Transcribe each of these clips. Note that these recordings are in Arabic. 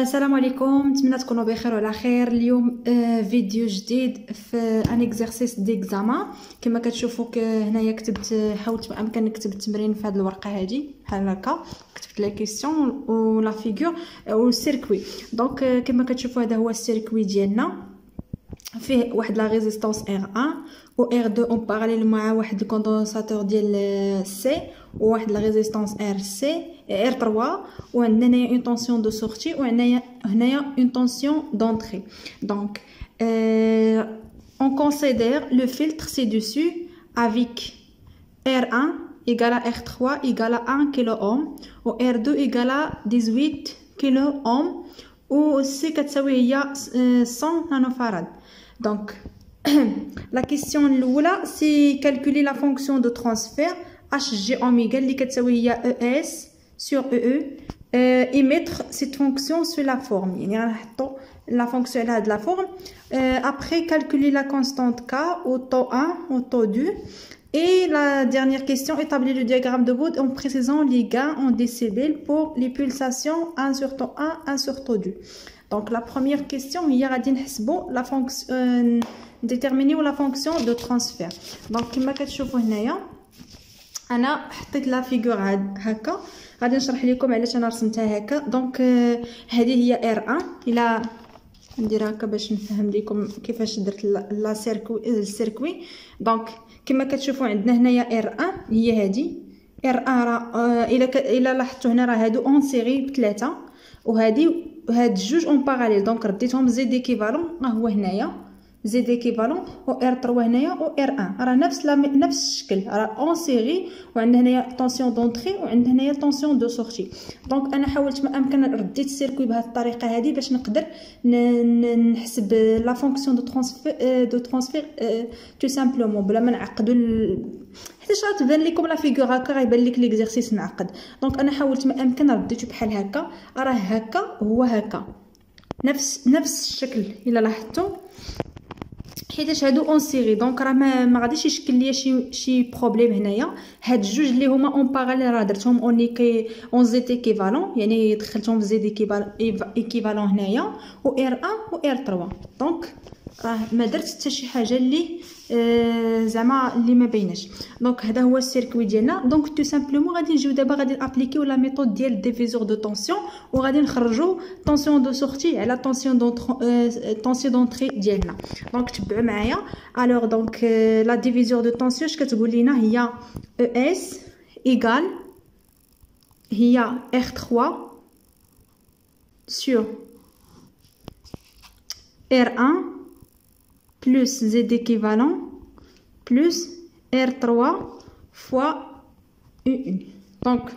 السلام عليكم، نتمنى تكونوا بخير وعلى خير. اليوم فيديو جديد في ان اكزرسيس ديكزامان. كما كتشوفوا هنايا كتبت، حاولت بامكان نكتب التمرين في هذه الورقه هذه بحال هكا. كتبت لا كيسيون و لا فيغور و السيركوي. دونك كما كتشوفوا هذا هو السيركوي ديالنا، فيه واحد لا ريزيستانس R1 و R2 اون باراليل مع واحد الكوندونساتور ديال سي و واحد لا ريزيستانس R3 و عندنا هنايا اون طونسيون دو سورتي و عندنا هنايا اون طونسيون دونطري. دونك on considère le filtre ci-dessus avec R1 égale à R3 égale à 1 kΩ و R2 égale à 18 kΩ و C كتساوي هي 100 nanofarad. Donc la question الاولى c'est calculer la fonction de transfert HG oméga اللي كتساوي هي ES sur EE et mettre cette fonction sur la forme. يعني غنحطوا la fonction على هاد la forme. Après calculer la constante K au taux 1 au taux 2. Et la dernière question, établir le diagramme de Bode en précisant les gains en décibels pour les pulsations 1 sur taux 1, 1 sur taux 2. Donc la première question, il y a la fonction déterminer la fonction de transfert. Donc كما كتشوفوا هنايا انا حطيت لا فيغور هكا، غادي نشرح لكم علاش انا رسمتها هكا. دونك هذه هي R1. الا نديرها هكا باش نفهم لكم كيفاش درت لا سيركوي. دونك كما كتشوفوا عندنا هنايا R1 هي هذه R1 راه الا لاحظتوا هنا راه هادو اون سيري بثلاثه وهادي هاد جوج اون باراليل. دونك رديتهم زد ايكيفالون، ها هو هنايا زد ايكيفالون و R3 هنايا و R1 راه نفس الشكل، راه اون سيري وعندنا هنايا طونسيون دونطري وعندنا هنايا طونسيون دو سورتي. دونك انا حاولت ما امكن رديت السيركوي بهذه الطريقه هذه باش نقدر نحسب لا فونكسيون دو ترانسفير تو سامبلومون بلا ما نعقدوا حيت راه تبان لكم لا فيغور هكا غيبان لك ليكزرسيس معقد. دونك انا حاولت ما امكن رديته بحال هكا، راه هكا هو هكا نفس الشكل الا لاحظتوا، حيتاش هادو اون سيري. دونك راه ما غاديش يشكل ليا شي بروبليم هنايا. هاد الجوج اللي هما اون باراليل راه درتهم اون زيت ايكيفالون، يعني دخلتهم في زيت ايكيفالون هنايا و R1 و R3. دونك راه ما درت حتى شي حاجه اللي زعما اللي ما بيناش. دونك هذا هو السيركوي ديالنا. دونك تو سامبلومون غادي نجيو دابا غادي نابليكيو لا ميثود ديال ديفيزور دو طونسيون وغادي نخرجوا طونسيون دو سورتي على طونسيون دونطري ديالنا. دونك تبعوا معايا. الوغ دونك لا ديفيزور دو طونسيون اش كتقول لنا هي ES ايغال هي R3 sur R1 plus Z équivalent plus R3 fois U1. دونك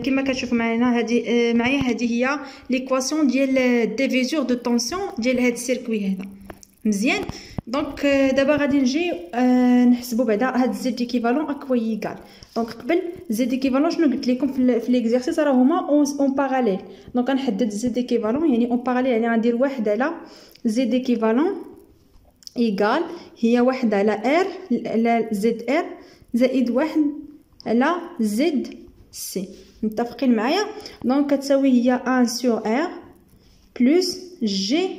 كما كتشوفوا معنا هذه هذه هي ليكواسيون ديال ديفيزور دو طونسيون ديال هذا السيركوي هذا. مزيان. دونك دابا غادي نجي نحسبوا بعدا هاد زد ايكيفالون اكوا ايكال. دونك قبل زد ايكيفالون شنو قلت لكم في ليكزرسيس راه هما اون باراليل. دونك غنحدد زد ايكيفالون يعني اون باراليل، يعني غندير واحد على زد ايكيفالون ايكال هي واحد على ار على زد ار زائد واحد على زد سي. متفقين معايا؟ دونك كتساوي هي 1 سور ار بلس جي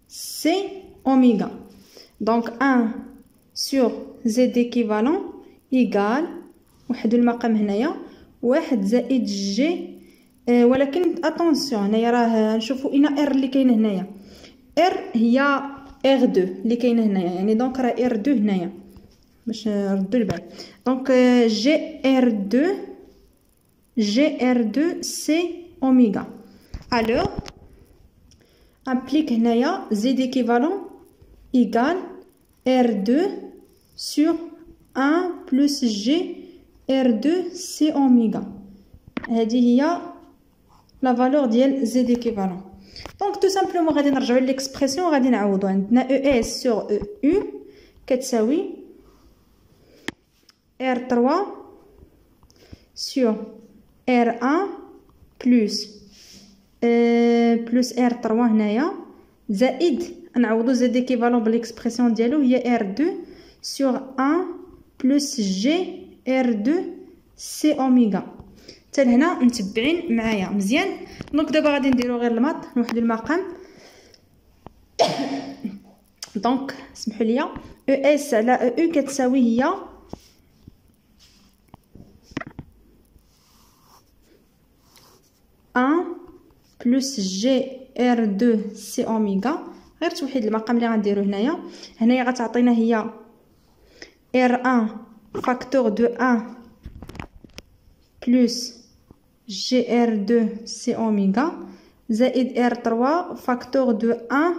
سي اوميغا. دونك 1 سور زد ايكيفالون ايكال واحد المقام هنايا واحد زائد جي ولكن اتونسيون هنايا راه نشوفوا اين ار اللي كاينه هنايا. ار هي R2 اللي كاينه هنايا، يعني دونك راه R2 هنايا باش نردوا البال. دونك GR2 سي اوميغا. الوغ ابليك هنايا زد ايكيفالون ايكال R2 sur 1 plus G R2 سي اوميغا. هذه هي لا فالور ديال زد ايكيفالون. دونك تو سامبلومون غادي نرجعوا ليكسبرسيون وغادي نعوضوا. عندنا ES sur EU كتساوي R3 sur R1 plus R3 هنايا زائد نعوضوا زد ايكيفالون بالاكسبرسيون ديالو هي R2 sur 1 plus G R2 سي اوميغا. حتى لهنا متبعين معايا مزيان. دونك دابا غادي نديرو غير الماط، نوحدو المقام. دونك سمحوا لي، او اس على او كتساوي هي ان بلس جي ار دو سي اوميغا. غير توحيد المقام اللي غنديرو هنايا غتعطينا هي ار ان فاكتور دو ان بلس جي ار دو سي اوميغا زائد ار 3 فاكتور دو ان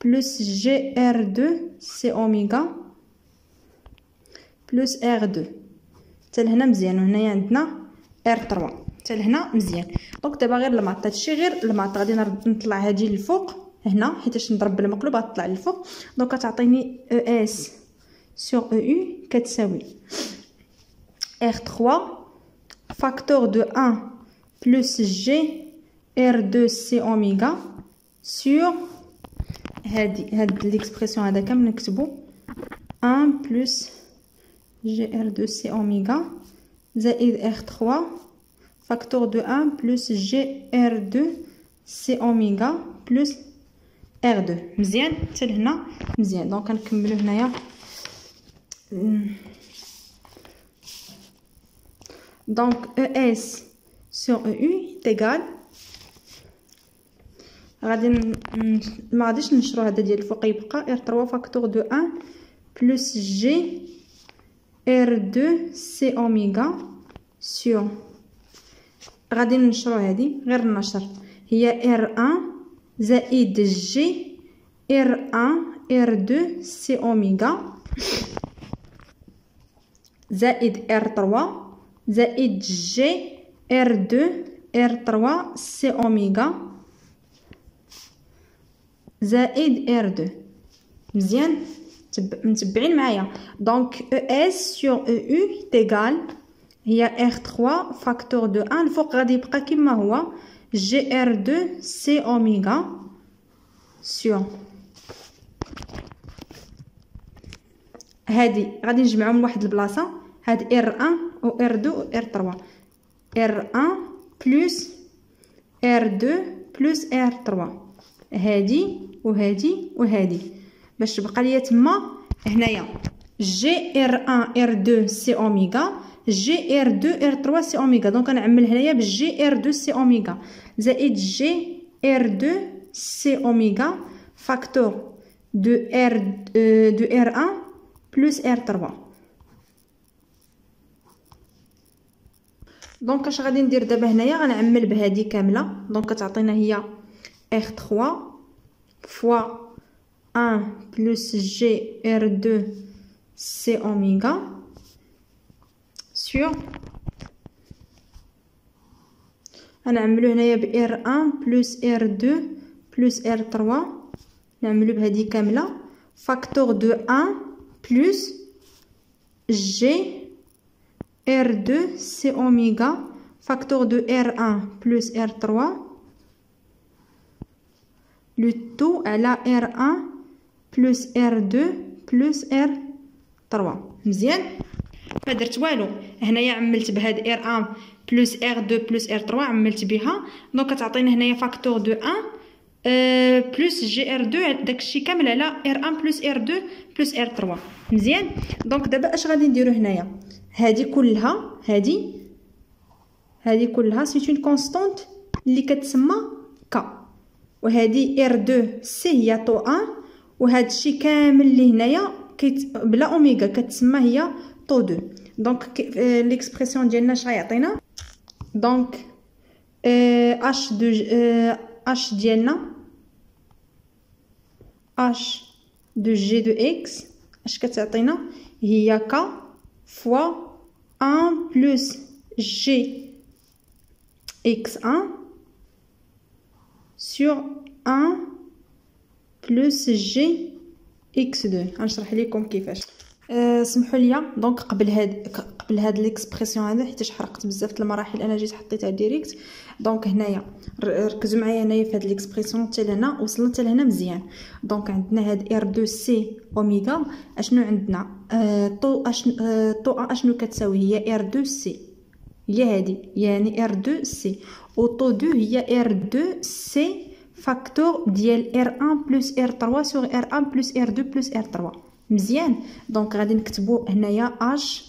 بلس جي ار 2 سي اوميغا بلس ار 2 حتى لهنا مزيان. وهنايا عندنا ار 3 حتى لهنا مزيان. دونك دابا غير الماط، هادشي غير الماط. غادي نطلع هادي للفوق هنا حيتاش نضرب بالمقلوب غتطلع للفوق. دونك غتعطيني او اس سور او يو كتساوي ار 3 فاكتور دو 1 بلس جي ار 2 سي اوميغا سور هاد ليكسبرسيون هذا كامل نكتبو 1 بلس جي ار 2 سي اوميغا زائد ار 3 فاكتور دو 1 بلس جي ار 2 سي اوميغا بلس ار 2 مزيان حتى لهنا مزيان. دونك كنكملو هنايا. دونك او اس سور او يو تيغال غادي ما غاديش نشرو هذا ديال الفوق يبقى ار 3 فاكتور دو 1 بلس جي ار 2 سي اوميغا سور غادي نشرو هذه غير النشر هي ار 1 زائد جي ار 1 ار 2 سي اوميغا زائد ار 3 زائد جي ار 2 ار 3 سي اوميغا زائد ار 2 مزيان. متبعين معايا. دونك او اس سور او يو تيغال هي ار 3 فاكتور دو 1 الفوق غادي يبقى كما هو جي ار 2 سي اوميغا سور هادي غادي نجمعهم لواحد البلاصه. هاد ار 1 و ار 2 و ار 3 ار 1 بلس ار 2 بلس ار 3 هادي وهادي وهادي باش تبقى ليا تما هنايا جي ار 1 ار 2 سي اوميغا جي ار 2 ار 3 سي اوميغا. دونك غنعمل هنايا بالجي ار 2 سي اوميغا زائد جي ار 2 سي اوميغا فاكتور دو ار 1 بلس ار 3. دونك اش غادي ندير دابا هنايا غنعمل بهادي كامله. دونك كتعطينا هي ار 3 فوا 1 بلس جي ار 2 سي اوميغا سور غنعملو هنايا ب ار 1 بلس ار 2 بلس ار 3 نعملو بهادي كامله فاكتور دو 1 بلس جي ار 2 سي اوميغا فاكتور دو ار 1 بلس ار 3 لو تو على ار 1 بلس ار 2 بلس ار 3 مزيان. ما درت والو هنايا عملت بهاد ار 1 بلس ار 2 بلس ار 3 عملت بها. دونك كتعطينا هنايا فاكتور دو 1 بلس جي ار 2 داكشي كامل على ار 1 بلس ار 2 بلس ار 3 مزيان. دونك دابا اش غادي نديرو هنايا هادي كلها هادي كلها سي اون كونستانت اللي كتسمى ك وهادي ار 2 سي هي طو 1 وهادشي كامل اللي هنايا بلا اوميغا كتسمى هي طو 2. دونك ليكسبرسيون ديالنا اش غيعطينا دونك اش دو اش ديالنا اش دو جي دو اكس اش كتعطينا هي ك فوا 1 بلس جي اكس 1 سور 1 بلس جي اكس 2. غنشرح لكم كيفاش. سمحوا لي. دونك قبل هاد ليكسبرسيون هذا حيت حرقت بزاف المراحل انا جيت حطيتها ديريكت. دونك هنايا ركزوا معايا هنايا في هاد ليكسبرسيون حتى لهنا وصلنا حتى لهنا مزيان. دونك عندنا هاد ار 2 سي اوميغا اشنو عندنا طو اشنو كتساوي هي ار 2 سي هي هادي، يعني R2C. و طو 2 هي R2C فاكتور ديال R1 بلس R3 سور R1 بلس R2 بلس R3. مزيان. دونك غادي نكتبو هنايا H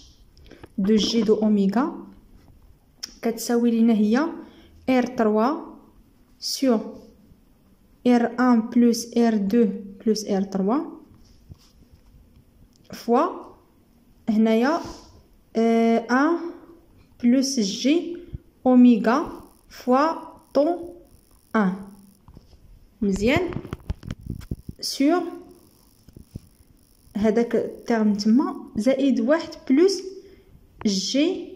دو G دو أوميغا كتساوي لينا هي R3 سور R1 بلس R2 بلس R3 فوا هنايا 1 بلس جي اوميغا فوا طون 1. مزيان. سور هذاك الترم تما زائد 1 بلس جي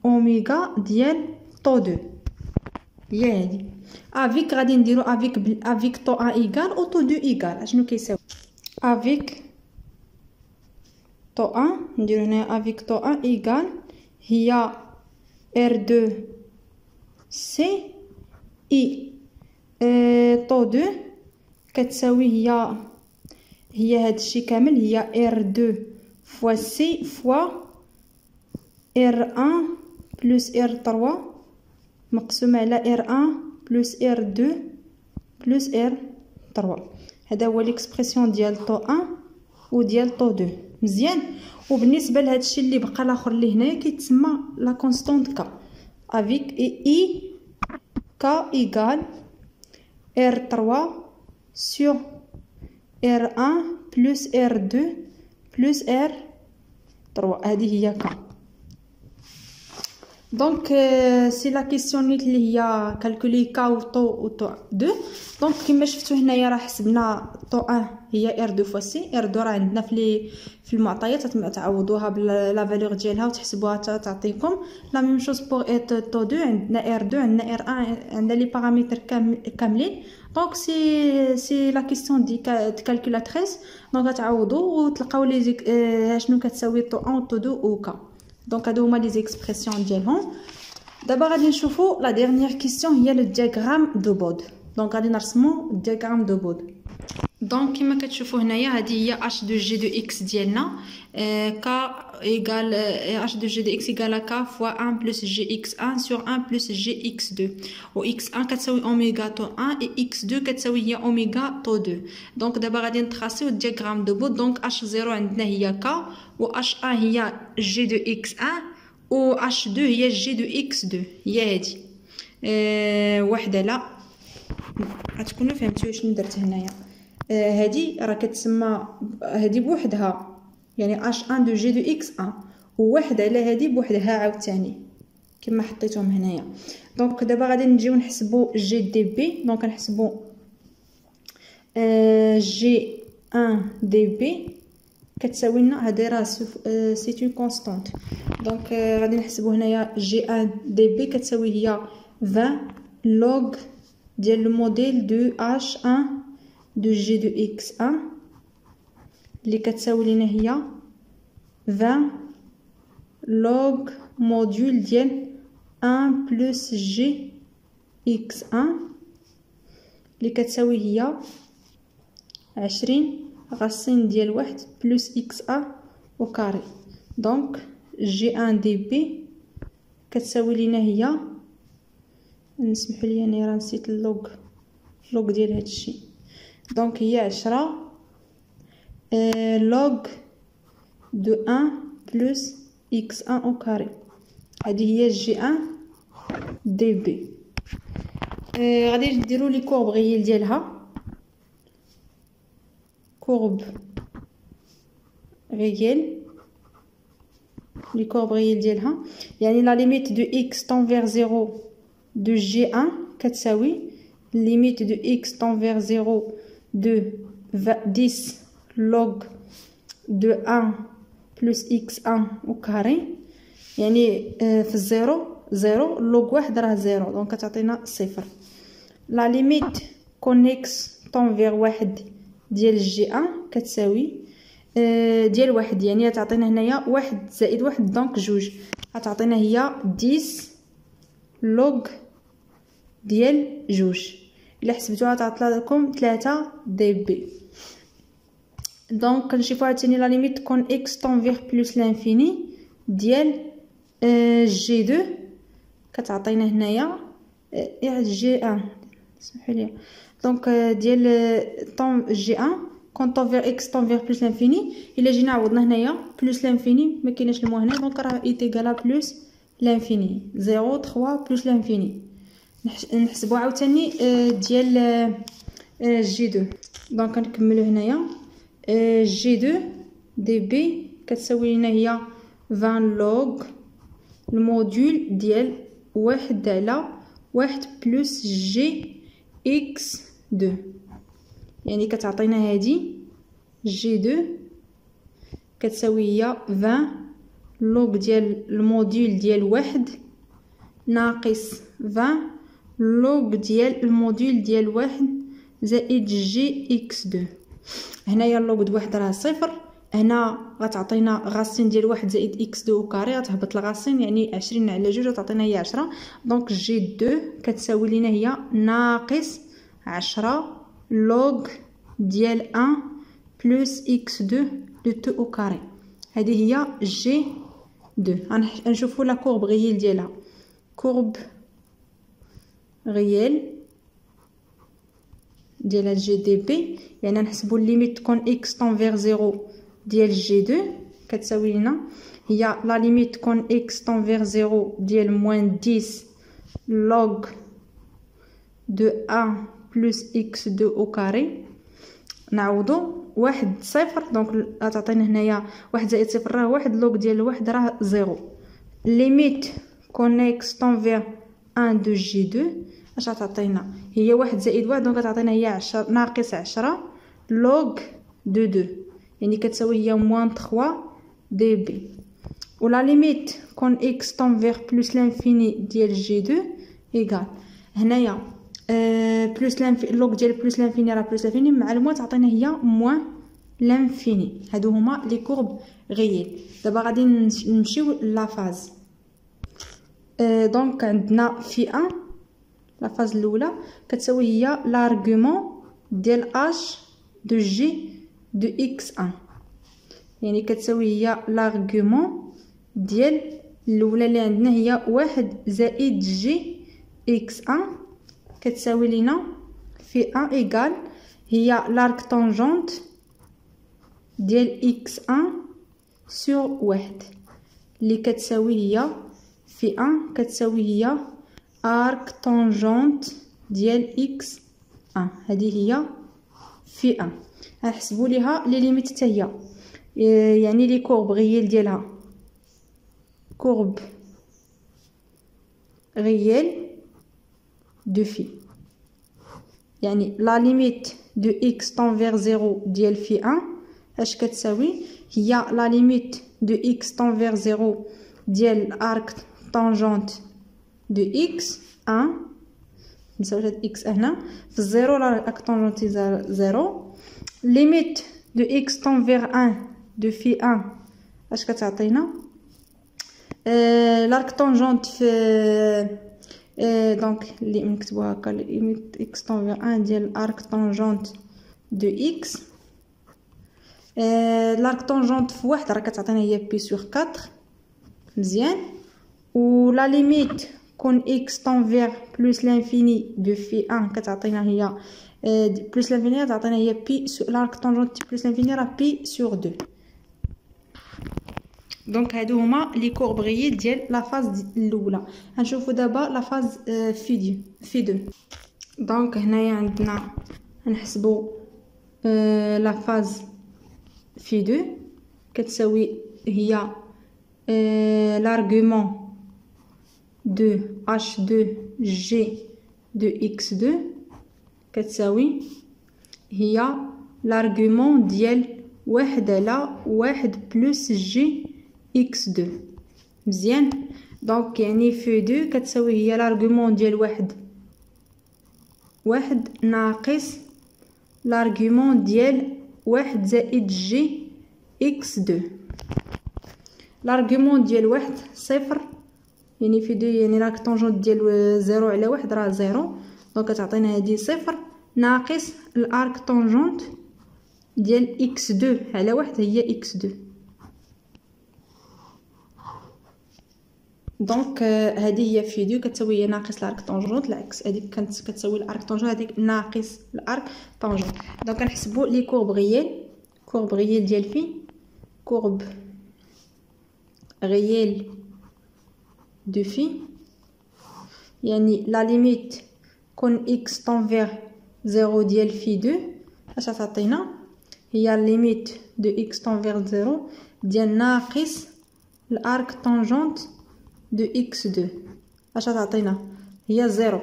اوميغا ديال طو 2 هي هادي. افيك غادي نديرو افيك طو 1 ايكال او طو 2 ايكال. اشنو كيساوي افيك طو 1 نديرو هنا افيك طو 1 ايكال هي R2 C اي طو 2 كتساوي هي هادشي كامل هي R2 فوا C فوا R1 بلس R3 مقسوم على R1 بلس R2 بلس R3. هذا هو ليكسبرسيون ديال طو 1 وديال طو 2. مزيان. وبالنسبه لهذا الشيء اللي بقى الاخر اللي هنايا كيتسمى لا كونستانت ك افيك اي ك ايكال R3 سور R1 بلس R2 بلس R3. هذه هي ك. دونك سي لا كيسيون نيت اللي هي كالكولي كا و طو 2. دونك كما شفتوا هنايا راه حسبنا طو 1 هي R2 فوا سي. R2 راه عندنا في المعطيات تعوضوها بلا فالور ديالها وتحسبوها تعطيكم. لا ميم شوز بور ايت طو 2 عندنا R2 عندنا R1 عندنا لي بارامتر كاملين. دونك سي لا كيسيون دي كالكولاتريس. دونك تعوضوا وتلقاو لي شنو كتساوي طو 1 و طو 2 و ك. دونك هادو هما لي زيكسبرسيون ديالهم. دابا غادي نشوفوا لا ديرنيير كيسيون هي لو دياغرام دو بود. دونك غادي نرسموا الدياغرام دو بود. دونك كما كتشوفوا هنايا هذه هي اش دو جي دو اكس ديالنا ك ايغال اش دو جي دو اكس ايغال ك فوا 1 بلس جي اكس 1 سور 1 بلس جي اكس 2 و اكس 1 كتساوي اوميغا طو 1 اي اكس 2 كتساوي هي اوميغا طو 2. دونك دابا غادي نتراسيو الدياغرام دو بود. دونك اش 0 عندنا هي ك و اش 1 هي جي دو اكس 1 و اش 2 هي جي دو اكس 2 هي هادي. وحده لا غتكونوا فهمتوا شنو درت هنايا. هادي راه كتسمى هادي بوحدها يعني اش 1 دو جي دو اكس 1 وواحد على هادي بوحدها عاوتاني كما حطيتهم هنايا. دونك دابا غادي نجيو نحسبوا جي دي بي. دونك نحسبوا جي 1 دي بي كتساوي لنا هادي راه سي اون كونستانت. دونك غادي نحسبوا هنايا جي 1 دي بي كتساوي هي 20 لوغ ديال لو موديل دو اش 1 دو جي دو اكس 1 اللي كتساوي لينا هي 20 لوغ موديول ديال 1 بلس جي اكس 1 اللي كتساوي هي 20 غاسين ديال 1 بلس اكس 1 او كاري. دونك جي 1 دي بي كتساوي لينا هي نسمحوا لي انا راه نسيت اللوغ ديال هادشي. دونك هي 10 لوغ دو 1 بلس اكس 1 او كاري. هذه هي جي 1 دي بي. غادي نديرو لي كورب غيال ديالها. كورب غيال لي كورب غيال ديالها يعني لا ليميت دو اكس طون فيغ 0 دو جي 1 كتساوي ليميت دو اكس طون فيغ 0 دو 10 لوغ دو 1 بلس اكس 1 او كاري يعني في الزيرو زيرو لوغ واحد راه زيرو دونك كتعطينا صفر. لا ليميت كونيكس طون فيغ واحد ديال جي 1 كتساوي ديال واحد يعني تعطينا هنايا واحد زائد واحد دونك جوج غتعطينا هي 10 لوغ ديال جوج. الا حسبتوها تعطي لكم 3 دي بي. دونك نشوفوا عاوتاني لا ليميت كون اكس طون فيغ بلس لانفيني ديال جي دو كتعطينا هنايا جي ان، سمحوا لي. دونك ديال طون جي ان كون طون فيغ اكس طون فيغ بلس لانفيني. الا جينا عوضنا هنايا بلس لانفيني ما كايناش المو هنا، دونك راه ايتيغال بلس لانفيني 0 3 بلس لانفيني. نحسبوا عاوتاني ديال جي دو. دونك نكملوا هنايا جي دو دي بي كتساوي لنا هي 20 لوغ الموديول ديال 1 على 1 بلس جي اكس 2. يعني كتعطينا هادي جي 2 كتساوي هي 20 لوغ ديال الموديول ديال 1 ناقص 20 لوغ ديال الموديول ديال 1 زائد جي اكس 2. هنايا اللوغ د 1 راه صفر، هنا غتعطينا غاسين ديال 1 زائد اكس 2 كاري، غتهبط الغاسين يعني 20 على 2 غتعطينا هي 10. دونك جي 2 كتساوي لينا هي ناقص 10 لوغ ديال 1 بلس اكس 2 لو تو او كاري. هذه هي جي 2. غنشوفوا لا كورب غيال ديالها. كورب غيال ديال هاد جي دي بي يعني نحسبوا الليميت تكون اكس طون فيغ 0 ديال جي 2 كتساوي لنا هي لا ليميت تكون اكس طون فيغ 0 ديال موان 10 لوغ دو 1 بلس اكس 2 او كاري. نعوضو 1 صفر، دونك غتعطينا هنايا 1 زائد صفر راه 1، لوغ ديال 1 راه 0. ليميت كون اكس طون فيغ 1 دو جي 2 اش غتعطينا هي 1 زائد 1، دونك غتعطينا هي 10 ناقص 10 لوغ دو 2 يعني كتساوي هي موان 3 دي بي. ولا ليميت كون اكس طون فيغ بلس لانفيني ديال جي 2 ايغال هنايا بلس لوغ ديال بلس لانفيني راه بلس لانفيني مع الموان تعطينا هي موان لانفيني. هادو هما لي كورب غيال. دابا غادي نمشيو لا فاز. دونك عندنا في 1 لا فاز الاولى كتساوي هي لارغومون ديال اش دو جي دو اكس 1 يعني كتساوي هي لارغومون ديال الاولى اللي عندنا هي 1 زائد جي اكس 1 كتساوي لينا في 1 ايغال هي لارك طونجونت ديال اكس 1 سور 1 اللي كتساوي هي في 1 كتساوي هي ارك طونجونت ديال اكس 1. هذه هي في 1. غنحسبوا ليها لي ليميت حتى هي يعني لي كورب غيال ديالها كورب غيال دو في يعني لا ليميت دو اكس طون فيغ 0 ديال في 1 اش كتساوي هي لا ليميت دو اكس طون فيغ 0 ديال ارك طونجونت دو اكس 1 نساو هاد اكس هنا في الزيرو راه ارك طونجونتي 0 ليميت دو اكس طون فيغ 1 دو في 1 اش كتعطينا لارك طونجونت في دونك اللي نكتبوها هكا ليميت اكس طون فيغ 1 ديال ارك طونجونت دو اكس لارك طونجونت في 1 راه كتعطينا هي بي سور 4 مزيان. و لا ليميت كون اكس طون فيغ بلس لانفيني دو في 1 كتعطينا هي بلس لانفيني تعطينا هي بي لارك طونجونت بلس لانفيني راه بي سور 2. دونك هادو هما لي كورب غيال ديال لا فاز الاولى. غنشوفوا دابا لا فاز في 2. دونك هنايا عندنا غنحسبوا لا فاز في 2 كتساوي هي l'argument de H2 G de X2 كتساوي هي l'argument ديال 1 على 1 بلس G X2 مزيان. دونك يعني في 2 كتساوي هي l'argument ديال 1 ناقص l'argument ديال 1 زائد G X2. لارغومون ديال 1 صفر يعني في 2 يعني راك طونجونت ديال 0 على 1 راه 0 دونك كتعطينا هذه صفر ناقص الارك طونجونت ديال x2 على 1 هي x2 دونك هذه هي في دو كتساوي هي ناقص الارك طونجونت، العكس هذيك كانت كتساوي الارك طونجونت، هذيك ناقص الارك طونجونت. دونك كنحسبوا لي كورب غيال، كورب غيال ديال في، كورب غيال دو في، يعني لا ليميت كون اكس طون فيغ زيرو ديال في دو اش تعطينا، هي ليميت دو اكس طون فيغ زيرو ديال ناقص الارك طونجونت دو اكس دو اش تعطينا، هي زيرو.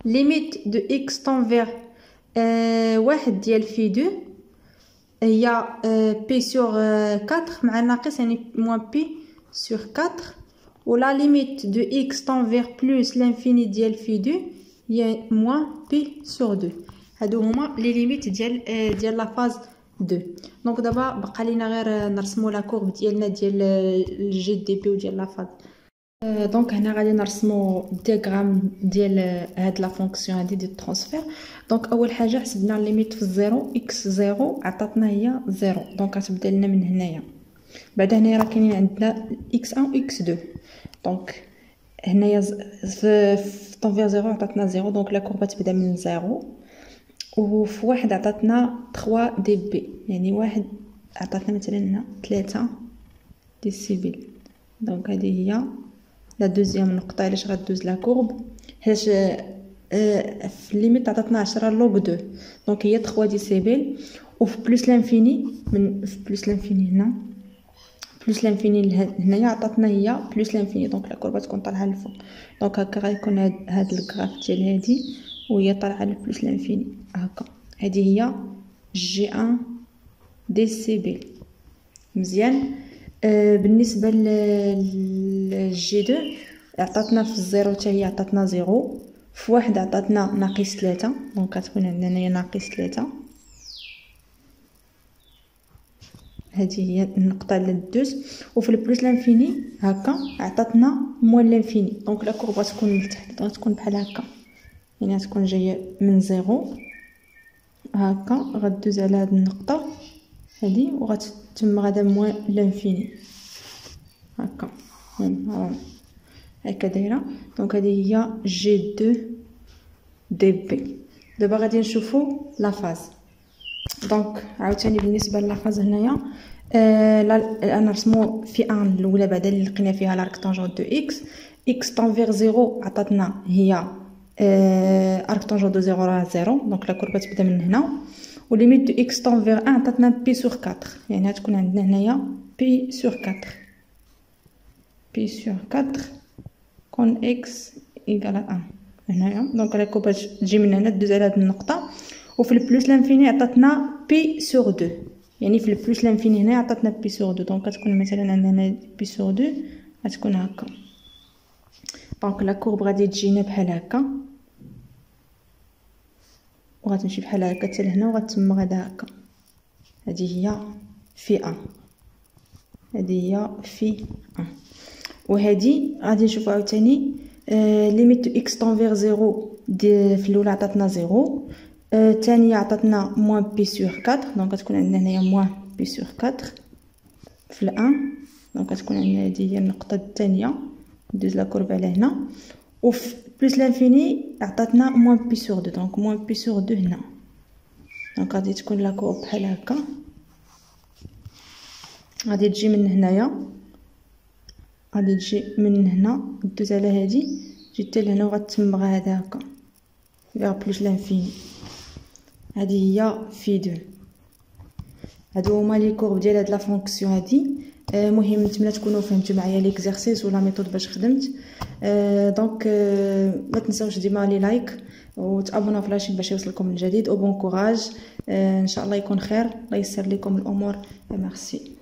ليميت دو اكس طون فيغ واحد ديال في دو هي بي سور 4 مع ناقص يعني موان بي سور 4، و لا ليميت دو اكس طون فيغ بلوس لانفيني ديال في دو هي موان بي سور 2. هادو هما لي ليميت ديال لا فاز 2. دونك دابا بقى لينا غير نرسمو لا كورب ديالنا ديال الجي دي بي وديال لا فاز. دونك هنا غادي نرسمو دياغرام ديال هاد لا فونكسيون هادي ديال الترانسفير. دونك اول حاجه حسبنا ليميت في الزيرو، اكس زيرو عطاتنا هي زيرو، دونك غتبدا لنا من هنايا. بعد هنايا راه كاينين عندنا اكس 1 و اكس 2، دونك هنايا في طونفير زيرو عطاتنا زيرو، دونك لا كوربه تبدا من زيرو، وفي واحد عطاتنا 3 دي بي، يعني واحد عطاتنا مثلا هنا 3 ديسيبل. دونك هذه هي لا دوزيام نقطه علاش غدوز لا كورب، حيت في الليميت عطاتنا 10 لوغ 2، دونك هي 3 ديسيبل، وفي بلوس لانفيني من في بلوس لانفيني هنا بلوس لانفيني هنايا عطاتنا هي بلوس لانفيني، دونك لا كوربه تكون طالعه للفوق. دونك هكا غيكون هاد الكراف ديال هادي وهي طالعه لبلوس لانفيني هكا. هذه هي جي 1 ديسيبل. مزيان. بالنسبه للجي 2 عطاتنا في الزيرو حتى هي عطاتنا زيرو، في واحد عطاتنا ناقص 3، دونك غتكون عندنا هنايا ناقص 3. هذه هي النقطه اللي دوز. وفي البلوس لانفيني هكا عطاتنا موان لانفيني، دونك لا كوربه تكون لتحت، غتكون بحال هكا، يعني غتكون جايه من زيرو هكا غدوز على هاد النقطه هادي وغتتم غادا موان لانفيني هكا هكا دايره. دونك هذه هي جي 2 دي بي. دابا غادي نشوفوا لا فاز. دونك عاوتاني بالنسبه لا فاز هنايا نرسمو في ان الاولى بعدا اللي لقينا فيها لارك طونجونت دو اكس، اكس طون فيغ زيرو عطاتنا هي ارك طونجونت دو زيرو راه زيرو، دونك لا كوربه تبدا من هنا، وليميت دو اكس طون فيغ 1 عطاتنا بي سور 4، يعني غتكون عندنا هنايا بي سور 4، بي سور 4 كون اكس ايكال 1 هنايا. دونك لا كوربه تجي من هنا تدوز على هاد النقطه، وفي البلوس لانفيني عطاتنا بي سور 2، يعني في البلوس لانفيني هنا عطاتنا بي سور 2، دونك غتكون مثلا عندنا بي سور 2 غتكون هكا. دونك لا كورب غادي تجينا بحال هكا وغتمشي بحال هكا حتى لهنا وغتتم غادا هكا. هذه هي في 1، هذه هي في 1. وهذه غادي نشوفوا عاوتاني ليميت اكس طون فيغ زيرو في الاولى عطاتنا زيرو، الثانيه عطاتنا موان بي سور 4، دونك غتكون عندنا هنايا موان بي سور 4 في الان، دونك غتكون عندنا هذه هي النقطه الثانيه ندوز لا كورب على هنا، وفي بلوس لانفيني عطاتنا موان بي سور 2، دونك موان بي سور 2 هنا. دونك غادي تكون لا كورب بحال هكا، غادي تجي من هنايا، غادي تجي من هنا دوز على هذه تجي حتى لهنا وغتتم غادا هكا فيغ بلوس لانفيني. هذه هي في 2. هادو هما لي كورب ديال هاد لا فونكسيون هادي. مهم نتمنى تكونوا فهمتوا معايا ليكزارسيس ولا ميثود باش خدمت. دونك ما تنساوش ديما لي لايك وتابوناو في لاشين باش يوصلكم الجديد. او بون كوراج، ان شاء الله يكون خير، الله يسر لكم الامور. ميرسي.